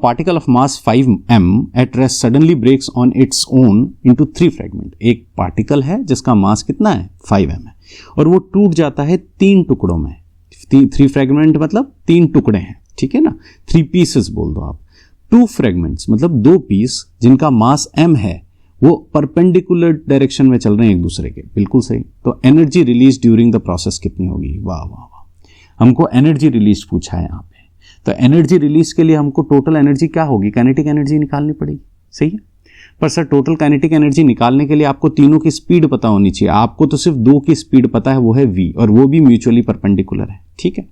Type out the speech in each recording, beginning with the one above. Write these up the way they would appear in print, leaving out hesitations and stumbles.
Particle of mass 5m at rest suddenly breaks on its own into 3 fragment. एक particle है जिसका मास कितना है 5m है और वो टूट जाता है 3 टुकड़ों में. 3 फ्रेगमेंट मतलब 3 टुकड़े हैं, ठीक है ना. 3 पीसेस बोल दो आप. 2 फ्रेगमेंट्स मतलब 2 पीस जिनका मास m है वो परपेंडिकुलर डायरेक्शन में चल रहे हैं एक दूसरे के. बिल्कुल सही. तो energy release during the process कितनी होगी? वाह वाह वाह, हमको एनर्जी रिलीज पूछा है यहाँ पे. तो एनर्जी रिलीज के लिए हमको टोटल एनर्जी क्या होगी? काइनेटिक एनर्जी निकालनी पड़ेगी. सही है. पर सर टोटल काइनेटिक एनर्जी निकालने के लिए आपको तीनों की स्पीड पता होनी चाहिए. आपको तो सिर्फ 2 की स्पीड पता है, वो है v, और वो भी म्यूचुअली परपेंडिकुलर है. ठीक है.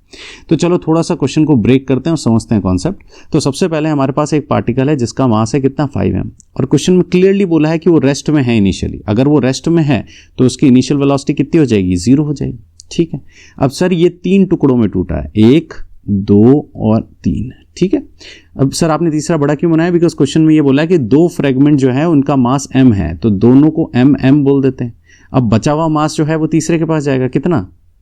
तो चलो थोड़ा सा क्वेश्चन को ब्रेक करते हैं और समझते हैं कॉन्सेप्ट. तो सबसे पहले हमारे पास एक पार्टिकल है जिसका मास है कितना 5m और क्वेश्चन में क्लियरली बोला है कि वो रेस्ट में है इनिशियली. अगर वो रेस्ट में है तो उसकी इनिशियल वेलोसिटी कितनी हो जाएगी? 0 हो जाएगी. ठीक है. अब सर ये 3 टुकड़ों में टूटा है, 1 2 और 3. ठीक है. अब सर आपने तीसरा बड़ा क्यों बनाया? बिकॉज क्वेश्चन में ये बोला है कि 2 फ्रेगमेंट जो है उनका मास m है, तो दोनों को m बोल देते हैं. अब बचा हुआ मास जो है वो तीसरे के पास जाएगा. कितना?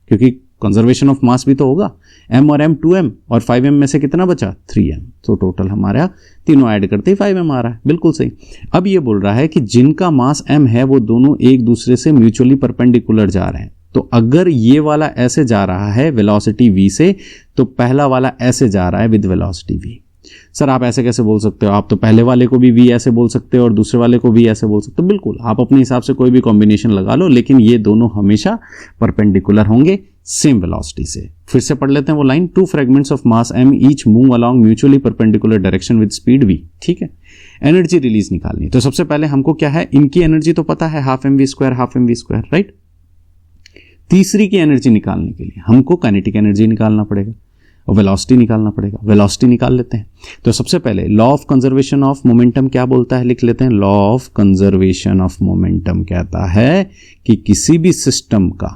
क्योंकि कंजर्वेशन ऑफ मास भी तो होगा. m और m 2m और 5m में से कितना बचा? 3m. तो टोटल हमारा तीनों ऐड करते ही 5m आ रहा है. बिल्कुल सही. अब ये बोल रहा है कि जिनका मास m है वो दोनों एक दूसरे से म्यूचुअली परपेंडिकुलर जा रहे हैं. तो अगर ये वाला ऐसे जा रहा है वेलोसिटी v से, तो पहला वाला ऐसे जा रहा है विद वेलोसिटी v. सर आप ऐसे कैसे बोल सकते हो? आप तो पहले वाले को भी v ऐसे बोल सकते हो और दूसरे वाले को भी ऐसे बोल सकते हो. बिल्कुल, आप अपने हिसाब से कोई भी कॉम्बिनेशन लगा लो, लेकिन ये दोनों हमेशा परपेंडिकुलर होंगे सेम वेलोसिटी से. फिर से पढ़ लेते हैं वो line. 2 fragments of mass m each move along mutually perpendicular direction with speed v. ठीक है. एनर्जी रिलीज निकालनी. तो सबसे पहले हमको क्या है, इनकी एनर्जी तो पता है, हाफ mv स्क्वायर, राइट. तीसरी की एनर्जी निकालने के लिए हमको काइनेटिक एनर्जी निकालना पड़ेगा और वेलोसिटी निकालना पड़ेगा. वेलोसिटी निकाल लेते हैं. तो सबसे पहले law of conservation of momentum क्या बोलता है, लिख लेते हैं. Law of conservation of momentum कहता है कि किसी भी सिस्टम का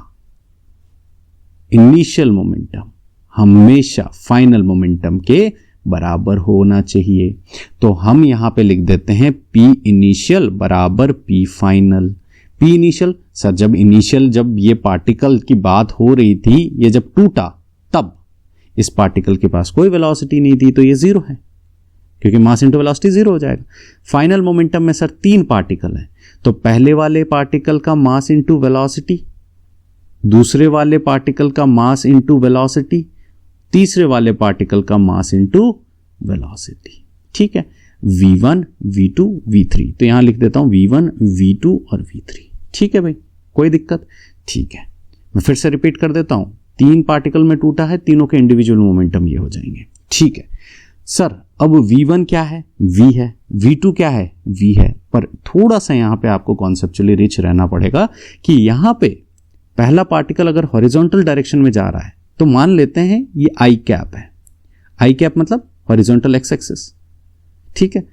इनिशियल मोमेंटम हमेशा फाइनल मोमेंटम के बराबर होना चाहिए. तो हम यहां पे लिख देते हैं P इनिशियल बराबर P final. P initial sir जब ये पार्टिकल की बात हो रही थी, ये जब टूटा तब इस पार्टिकल के पास कोई वेलोसिटी नहीं थी, तो ये 0 है क्योंकि मास इनटू वेलोसिटी 0 हो जाएगा. फाइनल मोमेंटम में सर 3 पार्टिकल हैं, तो पहले वाले पार्टिकल का मास इनटू वेलोसिटी, दूसरे वाले पार्टिकल का मास इनटू वेलोसिटी, तीसरे वाले पार्टिकल का मास इनटू वेलोसिटी. ठीक है. v1 v2 v3. तो यहां लिख देता हूं v1 v2 और v3. ठीक है भाई, कोई दिक्कत? ठीक है. मैं फिर से रिपीट कर देता हूं. 3 पार्टिकल में टूटा है, तीनों के इंडिविजुअल मोमेंटम ये हो जाएंगे. ठीक है. सर अब v1 क्या है? v है. v2 क्या है? v है. पर थोड़ा सा यहां पे आपको कॉन्सेप्चुअली रिच रहना पड़ेगा कि यहां पे पहला पार्टिकल अगर हॉरिजॉन्टल डायरेक्शन में जा रहा है तो मान लेते हैं ये आई कैप है. आई कैप मतलब हॉरिजॉन्टल एक्स एक्सिस. ठीक है.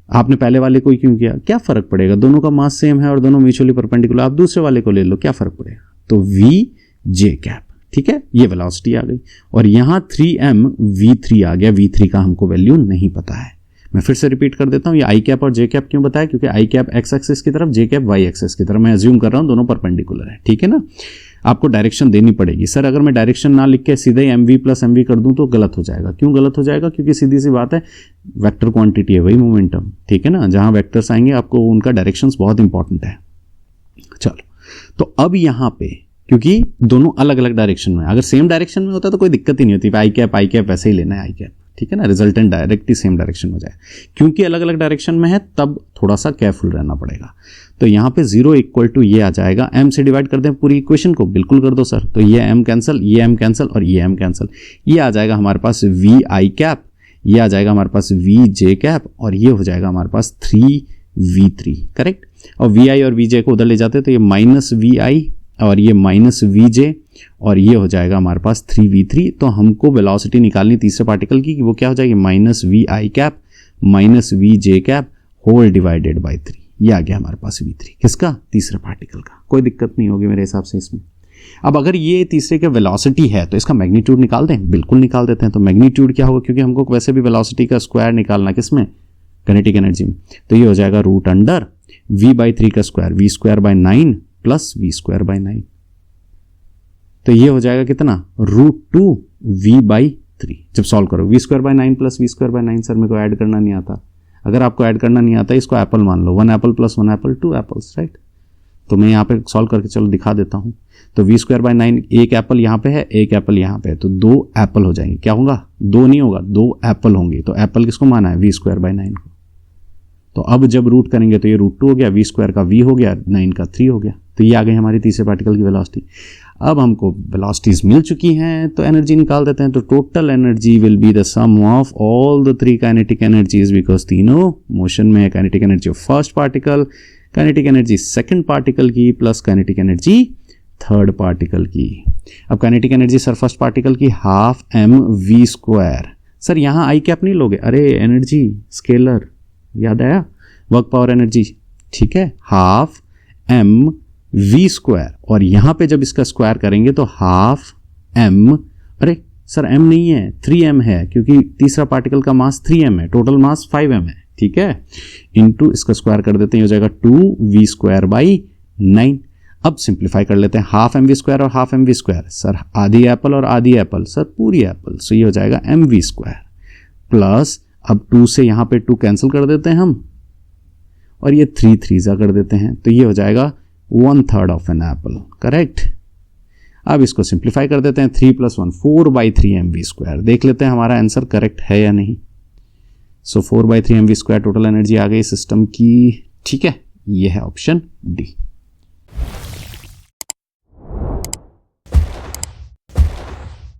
आपने पहले वाले को ही क्यों किया? क्या फर्क पड़ेगा? दोनों का मास सेम है और दोनों म्यूचुअली परपेंडिकुलर. आप दूसरे वाले को ले लो, क्या फर्क पड़ेगा? तो v j कैप. ठीक है. ये वेलोसिटी आ गई और यहां 3m v3 आ गया. v3 का हमको वैल्यू नहीं पता है. मैं फिर से रिपीट कर देता हूं. ये आई कैप और जे कैप क्यों बताया? क्योंकि आई कैप एक्स एक्सिस की तरफ, जे कैप वाई एक्सिस की तरफ. मैं अज्यूम कर रहा हूं दोनों परपेंडिकुलर है. ठीक है ना. आपको डायरेक्शन देनी पड़ेगी. सर अगर मैं डायरेक्शन ना लिख के सीधे mv प्लस mv कर दूं तो गलत हो जाएगा. क्यों गलत हो जाएगा? क्योंकि सीधी सी बात है, वेक्टर क्वांटिटी है वही मोमेंटम. ठीक है ना. जहां वेक्टर्स आएंगे आपको उनका डायरेक्शंस बहुत इंपॉर्टेंट है. चलो, तो अब यहां पे क्योंकि दोनों अलग अलग डायरेक्शन में, अगर सेम डायरेक्शन में होता तो कोई दिक्कत ही नहीं होती. आई कैप वैसे ही लेना है आई कैप. ठीक है ना. रिजल्टेंट डायरेक्टली सेम डायरेक्शन में जाए. क्योंकि अलग अलग डायरेक्शन में है तब थोड़ा सा केयरफुल रहना पड़ेगा. तो यहां पे 0 इक्वल टू ये आ जाएगा. m से डिवाइड कर दें पूरी इक्वेशन को. बिल्कुल कर दो सर. तो ये m कैंसिल, ये m कैंसिल और ये m कैंसिल. ये आ जाएगा हमारे पास v i कैप, ये आ जाएगा हमारे पास v j कैप और ये हो जाएगा हमारे पास 3v3. करेक्ट. और vi और vj को उधर ले जाते तो ये माइनस vi और ये माइनस vj और ये हो जाएगा हमारे पास 3v3. तो हमको वेलोसिटी निकालनी तीसरे पार्टिकल की, वो क्या हो जाएगी? Minus vi cap minus vj cap whole divided by 3. ये आ गया हमारे पास v3. किसका? तीसरे पार्टिकल का. कोई दिक्कत नहीं होगी मेरे हिसाब से इसमें. अब अगर ये तीसरे के वेलोसिटी है तो इसका मैग्नीट्यूड निकाल दें. बिल्कुल निकाल देते हैं. तो मैग्नीट्यूड क्या होगा? क्योंकि हमको वैसे भी वेलोसिटी का स्क्वायर निकालना किसमें? काइनेटिक एनर्जी में. तो ये हो जाएगा रूट अंडर v/3 का स्क्वायर, v²/9 प्लस v²/9. तो ये हो जाएगा कितना? √2 v/3 3। जब सॉल्व करो v² / 9 + v²/9, सर मेरे को ऐड करना नहीं आता। अगर आपको ऐड करना नहीं आता, इसको एप्पल मान लो, 1 एप्पल + 1 एप्पल 2 एप्पल्स, राइट। तो मैं यहाँ पे सॉल्व करके चलो दिखा देता हूँ। तो v²/9, एक एप्पल यहाँ पे है, एक एप्पल यहाँ पे है, तो 2 एप्पल हो जाएंगे। क्या होगा? 2 नहीं होगा, 2 एप्पल होंगे। तो एप्पल किसको माना है? v²/9 को। तो अब जब रूट करेंगे तो ये √2 हो गया, v² का v हो गया, 9 का 3 हो गया। तो ये आ गई हमारी तीसरे पार्टिकल की वेलोसिटी। अब हमको वेलोसिटीज मिल चुकी हैं, तो एनर्जी निकाल देते हैं। तो total energy will be the sum of all the 3 kinetic energies, because तीनों मोशन में है। Kinetic energy of first particle, kinetic energy second particle की, plus kinetic energy third particle की। अब kinetic energy sir first particle की ½ mv²। Sir यहाँ आई cap नहीं लोगे? अरे एनर्जी स्केलर याद आया, वर्क पावर एनर्जी, ठीक है, ½ mv²। और यहां पे जब इसका स्क्वायर करेंगे तो ½ m, अरे सर m नहीं है, 3m है, क्योंकि तीसरा पार्टिकल का मास 3m है, टोटल मास 5m है, ठीक है, इनटू इसका स्क्वायर कर देते हैं, हो जाएगा 2v²/9। अब सिंप्लीफाई कर लेते हैं, ½ mv² और ½ mv², सर आधी एप्पल और आधी एप्पल, सर पूरी एप्पल, सो ये हो जाएगा mv²। प्लस अब 2 से यहां पे 2 कैंसिल कर देते हैं हम, और ये 3 3 कर देते हैं, तो ये हो जाएगा 1/3 ऑफ एन एप्पल, करेक्ट। अब इसको सिंप्लीफाई कर देते हैं, 3 + 1 4/3 mv²। देख लेते हैं हमारा आंसर करेक्ट है या नहीं। सो 4/3 mv² टोटल एनर्जी आ गई सिस्टम की, ठीक है, ये है ऑप्शन डी।